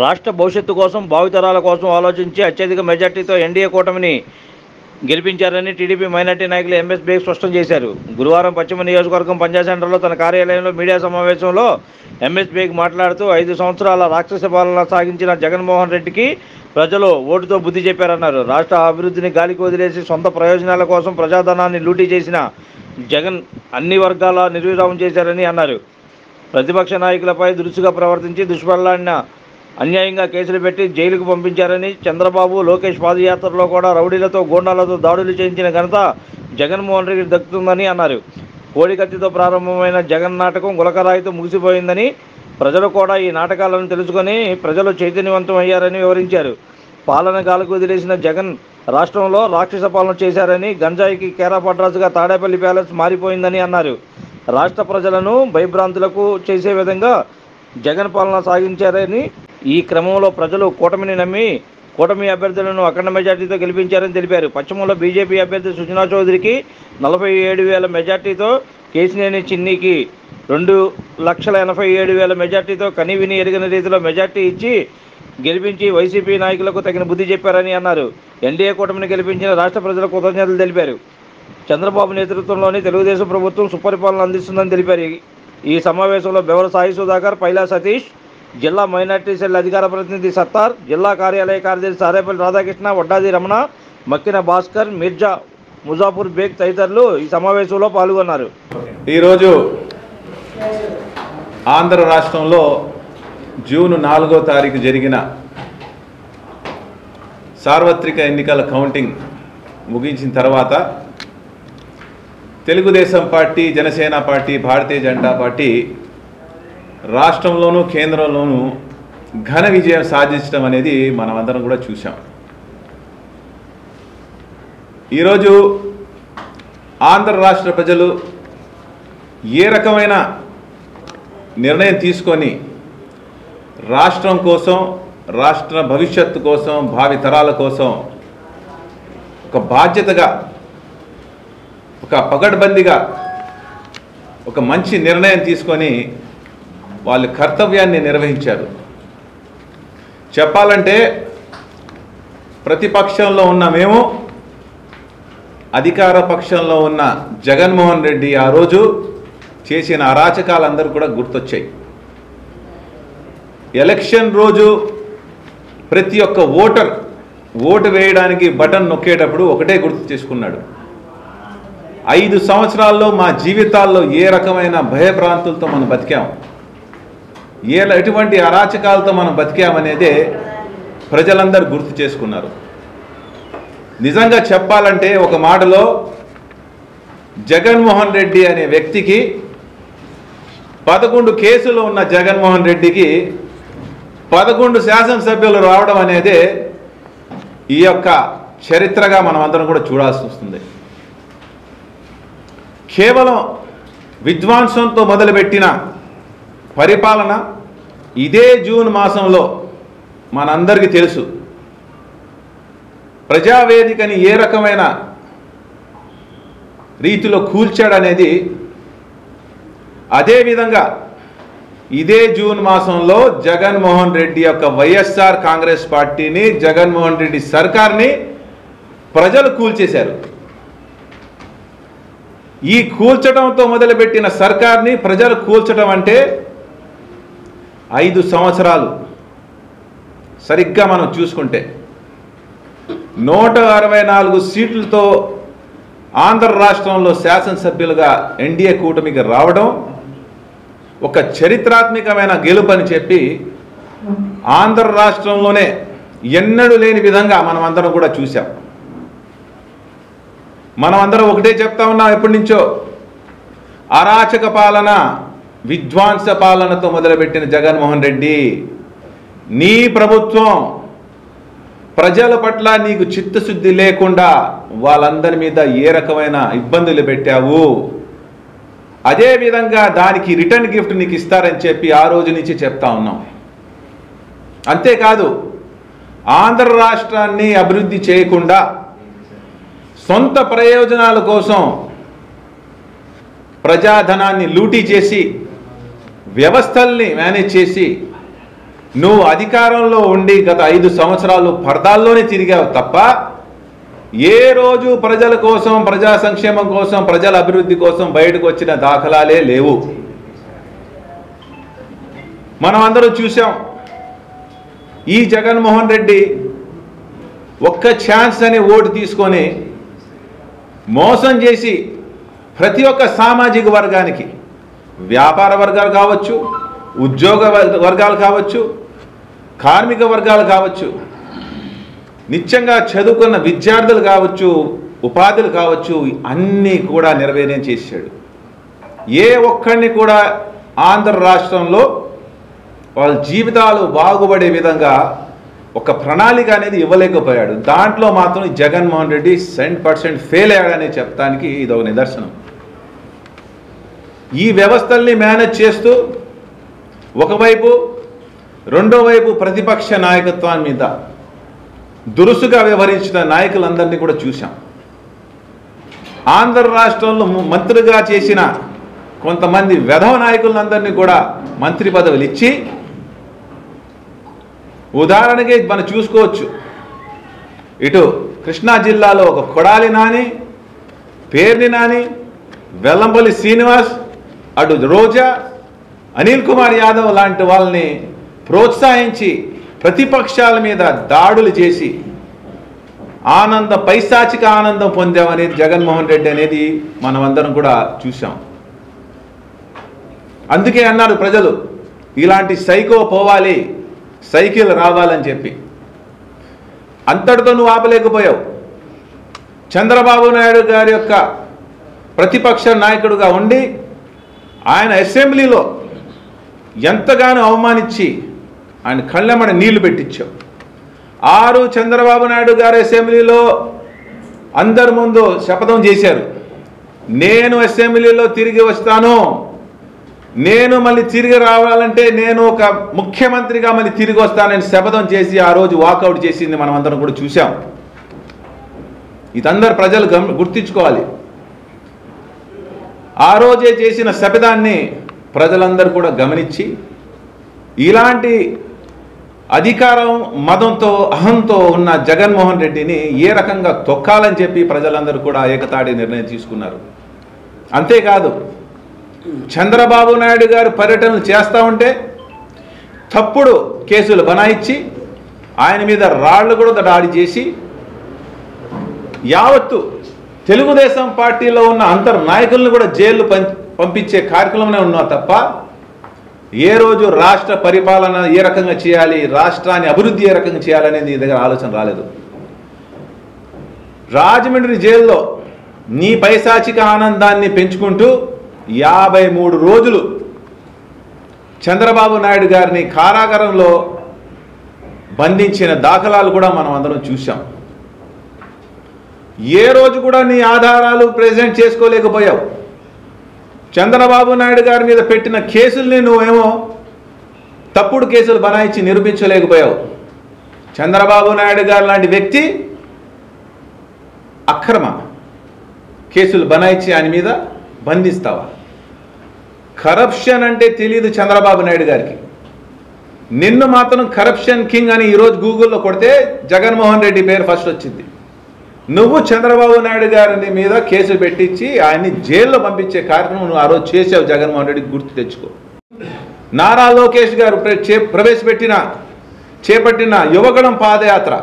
రాష్ట్ర భవిష్యత్తు కోసం భావితరాల కోసం ఆలోచించి అత్యధిక మెజార్టీతో ఎన్డీఏ కూటమిని గెలిపించారని టీడీపీ మైనార్టీ నాయకులు ఎంఎస్ బేగ్ స్పష్టం చేశారు. గురువారం పశ్చిమ నియోజకవర్గం పంజాబ్ సెంటర్లో తన కార్యాలయంలో మీడియా సమావేశంలో ఎంఎస్ బేగ్ మాట్లాడుతూ 5 సంవత్సరాల రాక్షస పాలన సాగించిన జగన్మోహన్ రెడ్డికి ప్రజలు ఓటుతో బుద్ధి చెప్పారన్నారు. రాష్ట్ర అభివృద్ధిని గాలికి వదిలేసి సొంత ప్రయోజనాల కోసం ప్రజాధనాన్ని లూటీ చేసిన జగన్ అన్ని వర్గాల నిర్వీర్యం చేశారని అన్నారు. ప్రతిపక్ష నాయకులపై దురుసుగా ప్రవర్తించి దుష్ప్రలాడిన అన్యాయంగా కేసులు పెట్టి జైలుకు పంపించారని, చంద్రబాబు లోకేష్ పాదయాత్రలో కూడా రౌడీలతో గోండాలతో దాడులు చేయించిన ఘనత జగన్మోహన్ రెడ్డి దక్కుతుందని అన్నారు. కోడికత్తితో ప్రారంభమైన జగన్ నాటకం గులకరాయితో ముగిసిపోయిందని, ప్రజలు కూడా ఈ నాటకాలను తెలుసుకొని ప్రజలు చైతన్యవంతం అయ్యారని వివరించారు. పాలన గాలకు వదిలేసిన జగన్ రాష్ట్రంలో రాక్షస పాలన చేశారని, గంజాయికి కేరాఫ్ అడ్రస్గా తాడేపల్లి ప్యాలెస్ మారిపోయిందని అన్నారు. రాష్ట్ర ప్రజలను భయభ్రాంతులకు చేసే విధంగా జగన్ పాలన సాగించారని, ఈ క్రమంలో ప్రజలు కూటమిని నమ్మి కూటమి అభ్యర్థులను అఖండ మెజార్టీతో గెలిపించారని తెలిపారు. పశ్చిమంలో బీజేపీ అభ్యర్థి సుజనా చౌదరికి 47,000 మెజార్టీతో, కేసినేని చిన్నికి 2,87,000 మెజార్టీతో కనీవిని ఎరిగిన రీతిలో మెజార్టీ ఇచ్చి గెలిపించి వైసీపీ నాయకులకు తగిన బుద్ధి చెప్పారని అన్నారు. ఎన్డీఏ కూటమిని గెలిపించిన రాష్ట్ర ప్రజలకు కృతజ్ఞతలు తెలిపారు. చంద్రబాబు నేతృత్వంలోని తెలుగుదేశం ప్రభుత్వం సుపరిపాలన అందిస్తుందని తెలిపారు. ఈ సమావేశంలో బెవర సాయి సుధాకర్, పైలా సతీష్, జిల్లా మైనార్టీ సెల్ అధికార ప్రతినిధి సత్తార్, జిల్లా కార్యాలయ కార్యదర్శి సారేపల్లి రాధాకృష్ణ, వడ్డాది రమణ, మక్కిన భాస్కర్, మిర్జా ముజాఫర్ బేగ్ తదితరులు ఈ సమావేశంలో పాల్గొన్నారు. ఈరోజు ఆంధ్ర రాష్ట్రంలో జూన్ 4వ తారీఖు జరిగిన సార్వత్రిక ఎన్నికల కౌంటింగ్ ముగించిన తర్వాత Telugu Desam party, Janasena party, Bharatiya Janata party రాష్ట్రంలోనూ కేంద్రంలోనూ ఘన విజయం సాధించడం అనేది మనమందరం కూడా చూసాం. ఈరోజు ఆంధ్ర రాష్ట్ర ప్రజలు ఏ రకమైన నిర్ణయం తీసుకొని రాష్ట్రం కోసం, రాష్ట్ర భవిష్యత్తు కోసం, భావి తరాల కోసం ఒక బాధ్యతగా, ఒక పకడ్బందీగా ఒక మంచి నిర్ణయం తీసుకొని వాళ్ళ కర్తవ్యాన్ని నిర్వహించారు. చెప్పాలంటే ప్రతిపక్షంలో ఉన్న మేము, అధికార పక్షంలో ఉన్న జగన్మోహన్ రెడ్డి ఆ రోజు చేసిన అరాచకాలందరూ కూడా గుర్తొచ్చాయి. ఎలక్షన్ రోజు ప్రతి ఒక్క ఓటర్ ఓటు వేయడానికి బటన్ నొక్కేటప్పుడు ఒకటే గుర్తు చేసుకున్నాడు, 5 సంవత్సరాల్లో మా జీవితాల్లో ఏ రకమైన భయభ్రాంతులతో మనం బతికాం, ఎటువంటి అరాచకాలతో మనం బతికామనేదే ప్రజలందరూ గుర్తు చేసుకున్నారు. నిజంగా చెప్పాలంటే ఒక మాటలో జగన్మోహన్ రెడ్డి అనే వ్యక్తికి 11 కేసులు ఉన్న జగన్మోహన్ రెడ్డికి 11 శాసనసభ్యులు రావడం అనేదే ఈ యొక్క చరిత్రగా మనం అందరం కూడా చూడాల్సి వస్తుంది. కేవలం విధ్వంసంతో మొదలుపెట్టిన పరిపాలన ఇదే జూన్ మాసంలో మనందరికీ తెలుసు. ప్రజావేదికని ఏ రకమైన రీతిలో కూల్చాడనేది, అదేవిధంగా ఇదే జూన్ మాసంలో జగన్మోహన్ రెడ్డి యొక్క వైఎస్ఆర్ కాంగ్రెస్ పార్టీని, జగన్మోహన్ రెడ్డి సర్కార్ని ప్రజలు కూల్చేశారు. ఈ కూల్చడంతో మొదలుపెట్టిన సర్కార్ని ప్రజలు కూల్చడం అంటే 5 సంవత్సరాలు. సరిగ్గా మనం చూసుకుంటే 164 సీట్లతో ఆంధ్ర రాష్ట్రంలో శాసనసభ్యులుగా ఎన్డీఏ కూటమికి రావడం ఒక చరిత్రాత్మకమైన గెలుపని చెప్పి ఆంధ్ర రాష్ట్రంలోనే ఎన్నడూ లేని విధంగా మనం అందరం కూడా చూసాం. మనం అందరం ఒకటే చెప్తా ఉన్నాం ఎప్పటి నుంచో, అరాచక పాలన, విధ్వంస పాలనతో మొదలుపెట్టిన జగన్మోహన్ రెడ్డి, నీ ప్రభుత్వం ప్రజల పట్ల నీకు చిత్తశుద్ధి లేకుండా వాళ్ళందరి మీద ఏ రకమైన ఇబ్బందులు పెట్టావు, అదేవిధంగా దానికి రిటర్న్ గిఫ్ట్ నీకు ఇస్తారని చెప్పి ఆ రోజు నుంచి చెప్తా ఉన్నాం. అంతేకాదు, ఆంధ్ర రాష్ట్రాన్ని అభివృద్ధి చేయకుండా సొంత ప్రయోజనాల కోసం ప్రజాధనాన్ని లూటీ చేసి, వ్యవస్థల్ని మేనేజ్ చేసి నువ్వు అధికారంలో ఉండి గత 5 సంవత్సరాలు పరదాల్లోనే తిరిగావు తప్ప ఏ రోజు ప్రజల కోసం, ప్రజా సంక్షేమం కోసం, ప్రజల అభివృద్ధి కోసం బయటకు వచ్చిన దాఖలాలే లేవు. మనం అందరూ చూసాం. ఈ జగన్మోహన్ రెడ్డి ఒక్క ఛాన్స్ అనే ఓటు తీసుకొని మోసం చేసి ప్రతి ఒక్క సామాజిక వర్గానికి, వ్యాపార వర్గాలు కావచ్చు, ఉద్యోగ వర్గాలు కావచ్చు, కార్మిక వర్గాలు కావచ్చు, నిత్యంగా చదువుకున్న విద్యార్థులు కావచ్చు, ఉపాధులు కావచ్చు, అన్నీ కూడా నిర్వీర్యం చేశాడు. ఏ ఒక్కడిని కూడా ఆంధ్ర రాష్ట్రంలో వాళ్ళ జీవితాలు బాగుపడే విధంగా ఒక ప్రణాళిక అనేది ఇవ్వలేకపోయాడు. దాంట్లో మాత్రం జగన్మోహన్ రెడ్డి 100% ఫెయిల్ అయ్యాడని చెప్పడానికి ఇది ఒక నిదర్శనం. ఈ వ్యవస్థల్ని మేనేజ్ చేస్తూ ఒకవైపు, రెండో వైపు ప్రతిపక్ష నాయకత్వం మీద దురుసుగా వ్యవహరించిన నాయకులందరినీ కూడా చూశాం. ఆంధ్ర రాష్ట్రంలో మంత్రిగా చేసిన కొంతమంది వెధవ నాయకులందరినీ కూడా మంత్రి పదవులు ఇచ్చి, ఉదాహరణకి మనం చూసుకోవచ్చు, ఇటు కృష్ణా జిల్లాలో ఒక కొడాలి నాని, పేర్ని నాని, వెల్లంపల్లి శ్రీనివాస్, అటు రోజా, అనిల్ కుమార్ యాదవ్ లాంటి వాళ్ళని ప్రోత్సహించి ప్రతిపక్షాల మీద దాడులు చేసి పైశాచిక ఆనందం పొందామనేది జగన్మోహన్ రెడ్డి అనేది మనమందరం కూడా చూసాం. అందుకే అన్నారు ప్రజలు, ఇలాంటి సైకో పోవాలి, సైకిల్ రావాలని చెప్పి. అంతటితో నువ్వు ఆపలేకపోయావు. చంద్రబాబు నాయుడు గారి యొక్క ప్రతిపక్ష నాయకుడుగా ఉండి ఆయన అసెంబ్లీలో ఎంతగానో అవమానించి ఆయన కళ్ళెమ్మడ నీళ్లు పెట్టించావు. చంద్రబాబు నాయుడు గారు అసెంబ్లీలో అందరి ముందు శపథం చేశారు, నేను అసెంబ్లీలో తిరిగి వస్తాను, నేను మళ్ళీ తిరిగి రావాలంటే నేను ఒక ముఖ్యమంత్రిగా మళ్ళీ తిరిగి వస్తానని శపథం చేసి ఆ రోజు వాకౌట్ చేసింది మనం అందరం కూడా చూసాం. ఇదందరూ ప్రజలు గుర్తించుకోవాలి. ఆ రోజే చేసిన శపథాన్ని ప్రజలందరూ కూడా గమనించి ఇలాంటి అధికారం, మదంతో, అహంతో ఉన్న జగన్మోహన్ రెడ్డిని ఏ రకంగా తొక్కాలని చెప్పి ప్రజలందరూ కూడా ఏకతాటి నిర్ణయం తీసుకున్నారు. అంతేకాదు, చంద్రబాబు నాయుడు గారు పర్యటనలు చేస్తూ ఉంటే తప్పుడు కేసులు బనాయించి ఆయన మీద రాళ్లు కూడా దాడి చేసి యావత్తు తెలుగుదేశం పార్టీలో ఉన్న అంతర్ నాయకులను కూడా జైలు పంపించే కార్యక్రమంలో ఉన్నా తప్ప ఏ రోజు రాష్ట్ర పరిపాలన ఏ రకంగా చేయాలి, రాష్ట్రాన్ని అభివృద్ధి ఏ రకంగా చేయాలనేది నీ దగ్గర ఆలోచన రాలేదు. రాజమండ్రి జైల్లో నీ పైశాచిక ఆనందాన్ని పెంచుకుంటూ 53 రోజులు చంద్రబాబు నాయుడు గారిని కారాగారంలో బంధించిన దాఖలాలు కూడా మనం అందరం చూసాం. ఏ రోజు కూడా నీ ఆధారాలు ప్రెజెంట్ చేసుకోలేకపోయావు. చంద్రబాబు నాయుడు గారి మీద పెట్టిన కేసుల్ని నువ్వేమో తప్పుడు కేసులు బనాయించి నిరూపించలేకపోయావు. చంద్రబాబు నాయుడు గారు లాంటి వ్యక్తి అక్రమ కేసులు బనాయించి ఆయన మీద బంధిస్తావా? కరప్షన్ అంటే తెలియదు చంద్రబాబు నాయుడు గారికి. నిన్ను మాత్రం కరప్షన్ కింగ్ అని ఈరోజు గూగుల్లో కొడితే జగన్మోహన్ రెడ్డి పేరు ఫస్ట్ వచ్చింది. నువ్వు చంద్రబాబు నాయుడు గారి మీద కేసులు పెట్టించి ఆయన్ని జైల్లో పంపించే కార్యక్రమం నువ్వు ఆ రోజు చేసావు. జగన్మోహన్ రెడ్డికి గుర్తు తెచ్చుకో. నారా లోకేష్ గారు చేపట్టిన యువగణం పాదయాత్ర,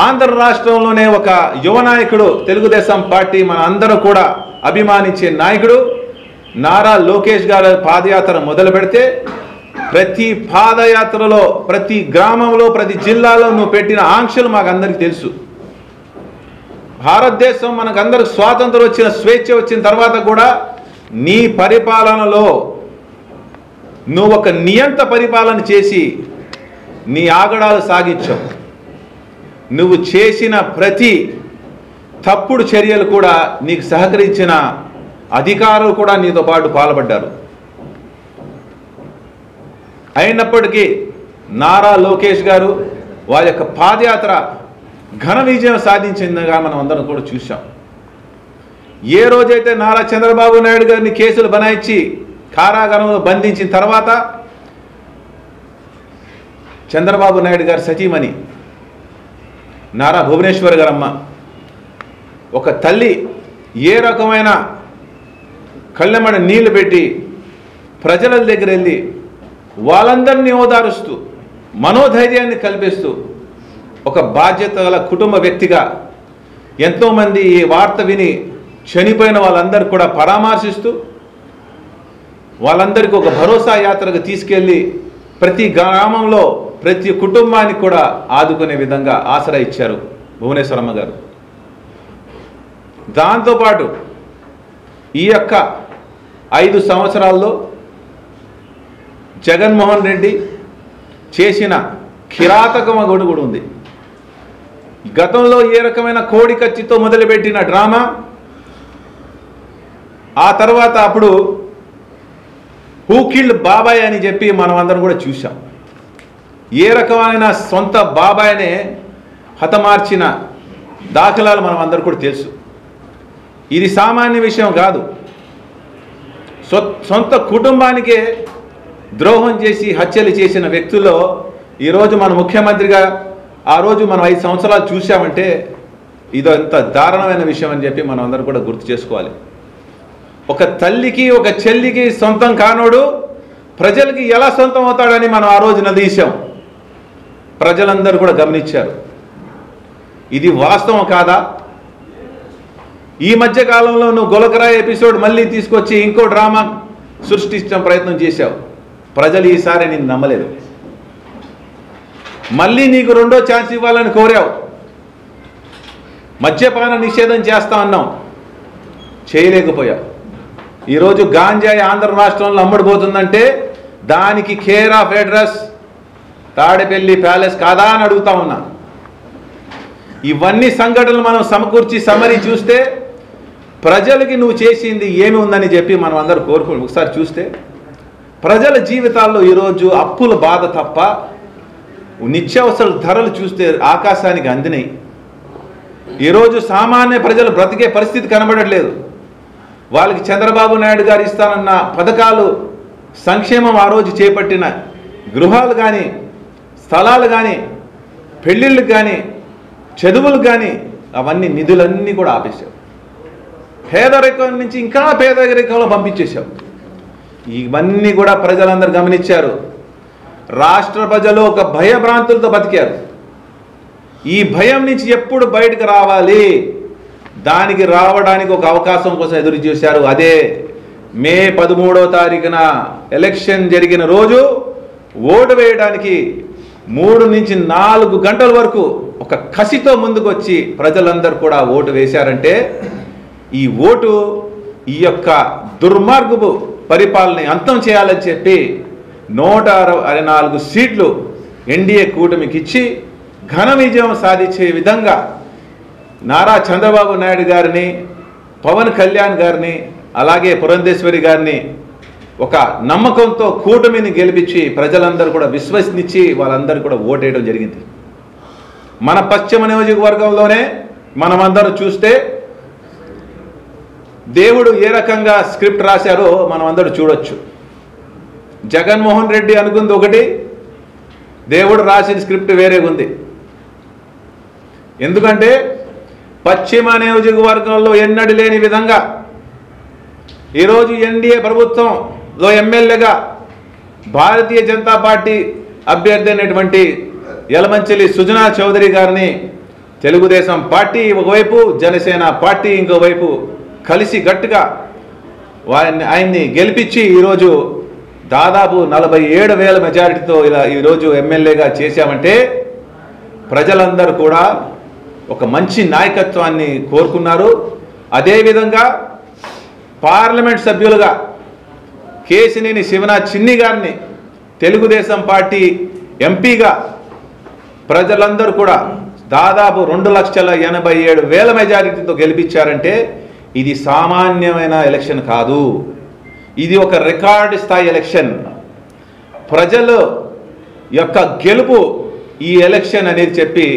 ఆంధ్ర రాష్ట్రంలోనే ఒక యువ నాయకుడు, తెలుగుదేశం పార్టీ మన అందరూ కూడా అభిమానించే నాయకుడు నారా లోకేష్ గారు పాదయాత్ర మొదలు పెడితే ప్రతి పాదయాత్రలో, ప్రతి గ్రామంలో, ప్రతి జిల్లాలో నువ్వు పెట్టిన ఆంక్షలు మాకందరికీ తెలుసు. భారతదేశం మనకందరికి స్వాతంత్రం వచ్చిన, స్వేచ్ఛ వచ్చిన తర్వాత కూడా నీ పరిపాలనలో నువ్వు ఒక నియంత పరిపాలన చేసి నీ ఆగడాలు సాగించావు. నువ్వు చేసిన ప్రతి తప్పుడు చర్యలు కూడా నీకు సహకరించిన అధికారులు కూడా నీతో పాటు పాల్పడ్డారు. అయినప్పటికీ నారా లోకేష్ గారు వారి యొక్క పాదయాత్ర ఘన విజయం సాధించిందిగా మనం అందరం కూడా చూసాం. ఏ రోజైతే నారా చంద్రబాబు నాయుడు గారిని కేసులు బనాయించి కారాగారంలో బంధించిన తర్వాత చంద్రబాబు నాయుడు గారి సతీమణి నారా భువనేశ్వర్ గారమ్మ ఒక తల్లి ఏ రకమైన కళ్ళెమడ నీళ్లు పెట్టి ప్రజల దగ్గర వెళ్ళి వాళ్ళందరినీ ఓదారుస్తూ మనోధైర్యాన్ని కల్పిస్తూ ఒక బాధ్యత గల కుటుంబ వ్యక్తిగా ఎంతోమంది ఈ వార్త విని చనిపోయిన వాళ్ళందరూ కూడా పరామర్శిస్తూ వాళ్ళందరికీ ఒక భరోసా యాత్రకు తీసుకెళ్ళి ప్రతి గ్రామంలో ప్రతి కుటుంబానికి కూడా ఆదుకునే విధంగా ఆసరా ఇచ్చారు భువనేశ్వరమ్మ గారు. దాంతోపాటు ఈ యొక్క 5 సంవత్సరాల్లో జగన్మోహన్ రెడ్డి చేసిన కిరాతకమ కూడా ఉంది. గతంలో ఏ రకమైన కోడి కత్తితో మొదలుపెట్టిన డ్రామా, ఆ తర్వాత అప్పుడు హూ కిల్డ్ బాబాయ్ అని చెప్పి మనం అందరం కూడా చూసాం. ఏ రకమైన సొంత బాబాయ్నే హతమార్చిన దాఖలాలు మనం అందరూ కూడా తెలుసు. ఇది సామాన్య విషయం కాదు. సొంత కుటుంబానికే ద్రోహం చేసి హత్యలు చేసిన వ్యక్తుల్లో ఈరోజు మన ముఖ్యమంత్రిగా ఆ రోజు మనం 5 సంవత్సరాలు చూసామంటే ఇది ఎంత దారుణమైన విషయం అని చెప్పి మనం అందరూ కూడా గుర్తు చేసుకోవాలి. ఒక తల్లికి ఒక చెల్లికి సొంతం కానోడు ప్రజలకి ఎలా సొంతం అవుతాడని మనం ఆ రోజు నిలదీశాం. ప్రజలందరూ కూడా గమనించారు. ఇది వాస్తవం కాదా? ఈ మధ్య కాలంలో నువ్వు గొలకరాయ్ ఎపిసోడ్ మళ్ళీ తీసుకొచ్చి ఇంకో డ్రామా సృష్టించడం ప్రయత్నం చేశావు. ప్రజలు ఈసారి నిన్ను నమ్మలేదు. మళ్ళీ నీకు 2వ ఛాన్స్ ఇవ్వాలని కోరావు. మద్యపాన నిషేధం చేస్తామన్నావు, చేయలేకపోయావు. ఈరోజు గాంజాయి ఆంధ్ర రాష్ట్రంలో అమ్ముడుపోతుందంటే దానికి care of address Tadepalli palace కాదా అని అడుగుతా ఉన్నా. ఇవన్నీ సంఘటనలు మనం సమకూర్చి సమరి చూస్తే ప్రజలకి నువ్వు చేసింది ఏమి ఉందని చెప్పి మనం అందరూ కోరుకుని ఒకసారి చూస్తే ప్రజల జీవితాల్లో ఈరోజు అప్పుల బాధ తప్ప నిత్యావసర ధరలు చూస్తే ఆకాశానికి అందినాయి. ఈరోజు సామాన్య ప్రజలు బ్రతికే పరిస్థితి కనబడట్లేదు. వాళ్ళకి చంద్రబాబు నాయుడు గారు ఇస్తానన్న పథకాలు సంక్షేమం ఆ రోజు చేపట్టిన గృహాలు కానీ స్థలాలు కానీ పెళ్ళిళ్ళకి కానీ చదువులకు కానీ అవన్నీ నిధులన్నీ కూడా ఆపేశావు. పేదరికం నుంచి ఇంకా పేదరికంలో పంపించేశావు. ఇవన్నీ కూడా ప్రజలందరూ గమనించారు. రాష్ట్ర ప్రజలు ఒక భయభ్రాంతులతో బతికారు. ఈ భయం నుంచి ఎప్పుడు బయటకు రావాలి, దానికి రావడానికి ఒక అవకాశం కోసం ఎదురు చూశారు. అదే మే 13వ తారీఖున ఎలక్షన్ జరిగిన రోజు ఓటు వేయడానికి 3 నుంచి 4 గంటల వరకు ఒక కసితో ముందుకు వచ్చి ప్రజలందరూ కూడా ఓటు వేశారంటే ఈ ఓటు ఈ యొక్క దుర్మార్గపు పరిపాలన అంతం చేయాలని చెప్పి 164 సీట్లు ఎన్డీఏ కూటమికి ఇచ్చి ఘన విజయం సాధించే విధంగా నారా చంద్రబాబు నాయుడు గారిని, పవన్ కళ్యాణ్ గారిని, అలాగే పురంధేశ్వరి గారిని ఒక నమ్మకంతో కూటమిని గెలిపించి ప్రజలందరూ కూడా విశ్వసించి వాళ్ళందరూ కూడా ఓటేయడం జరిగింది. మన పశ్చిమ నియోజకవర్గంలోనే మనమందరం చూస్తే దేవుడు ఏ రకంగా స్క్రిప్ట్ రాశారో మనం అందరూ చూడొచ్చు. జగన్మోహన్ రెడ్డి అనుకుంది ఒకటి, దేవుడు రాసిన స్క్రిప్ట్ వేరే ఉంది. ఎందుకంటే పశ్చిమ నియోజకవర్గంలో ఎన్నడూ లేని విధంగా ఈరోజు ఎన్డీఏ ప్రభుత్వంలో ఎమ్మెల్యేగా భారతీయ జనతా పార్టీ అభ్యర్థి అయినటువంటి యలమంచిలి సుజనా చౌదరి గారిని తెలుగుదేశం పార్టీ ఒకవైపు, జనసేన పార్టీ ఇంకోవైపు కలిసి గట్టిగా ఆయన్ని గెలిపించి ఈరోజు దాదాపు 47,000 మెజారిటీతో ఇలా ఈరోజు ఎమ్మెల్యేగా చేశామంటే ప్రజలందరూ కూడా ఒక మంచి నాయకత్వాన్ని కోరుకున్నారు. అదేవిధంగా పార్లమెంట్ సభ్యులుగా కేశినేని శివనాథ్ చిన్ని గారిని తెలుగుదేశం పార్టీ ఎంపీగా ప్రజలందరూ కూడా దాదాపు 2,87,000 మెజారిటీతో గెలిపించారంటే ఇది సామాన్యమైన ఎలక్షన్ కాదు. ఇది ఒక రికార్డు స్థాయి ఎలక్షన్. ప్రజల యొక్క గెలుపు ఈ ఎలక్షన్ అనేది చెప్పి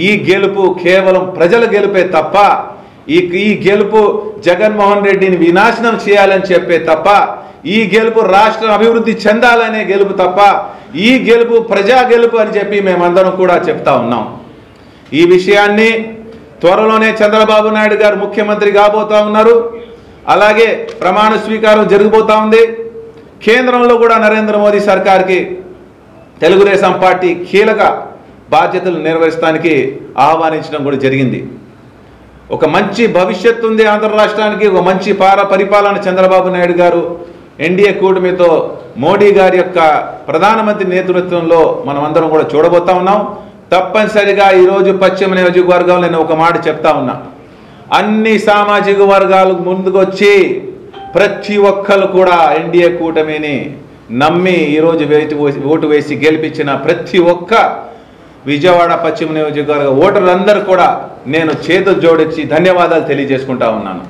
ఈ గెలుపు కేవలం ప్రజల గెలుపే తప్ప ఈ గెలుపు జగన్మోహన్ రెడ్డిని వినాశనం చేయాలని చెప్పే తప్ప ఈ గెలుపు రాష్ట్రం అభివృద్ధి చెందాలనే గెలుపు తప్ప ఈ గెలుపు ప్రజా గెలుపు అని చెప్పి మేమందరం కూడా చెప్తా ఉన్నాం. ఈ విషయాన్ని త్వరలోనే చంద్రబాబు నాయుడు గారు ముఖ్యమంత్రి కాబోతా ఉన్నారు. అలాగే ప్రమాణ స్వీకారం జరగబోతా ఉంది. కేంద్రంలో కూడా నరేంద్ర మోదీ సర్కార్కి తెలుగుదేశం పార్టీ కీలక బాధ్యతలు నిర్వహించడానికి ఆహ్వానించడం కూడా జరిగింది. ఒక మంచి భవిష్యత్తు ఉంది ఆంధ్ర రాష్ట్రానికి, ఒక మంచి పరిపాలన చంద్రబాబు నాయుడు గారు ఎన్డీఏ కూటమితో మోడీ గారి యొక్క ప్రధానమంత్రి నేతృత్వంలో మనం అందరం కూడా చూడబోతా ఉన్నాం. తప్పనిసరిగా ఈరోజు పశ్చిమ నియోజకవర్గంలో నేను ఒక మాట చెప్తా ఉన్నా, అన్ని సామాజిక వర్గాలు ముందుకొచ్చి ప్రతి ఒక్కరు కూడా ఎన్డీఏ కూటమిని నమ్మి ఈరోజు ఓటు వేసి గెలిపించిన ప్రతి ఒక్క విజయవాడ పశ్చిమ నియోజకవర్గ ఓటర్లందరూ కూడా నేను చేతులు జోడించి ధన్యవాదాలు తెలియజేసుకుంటా ఉన్నాను.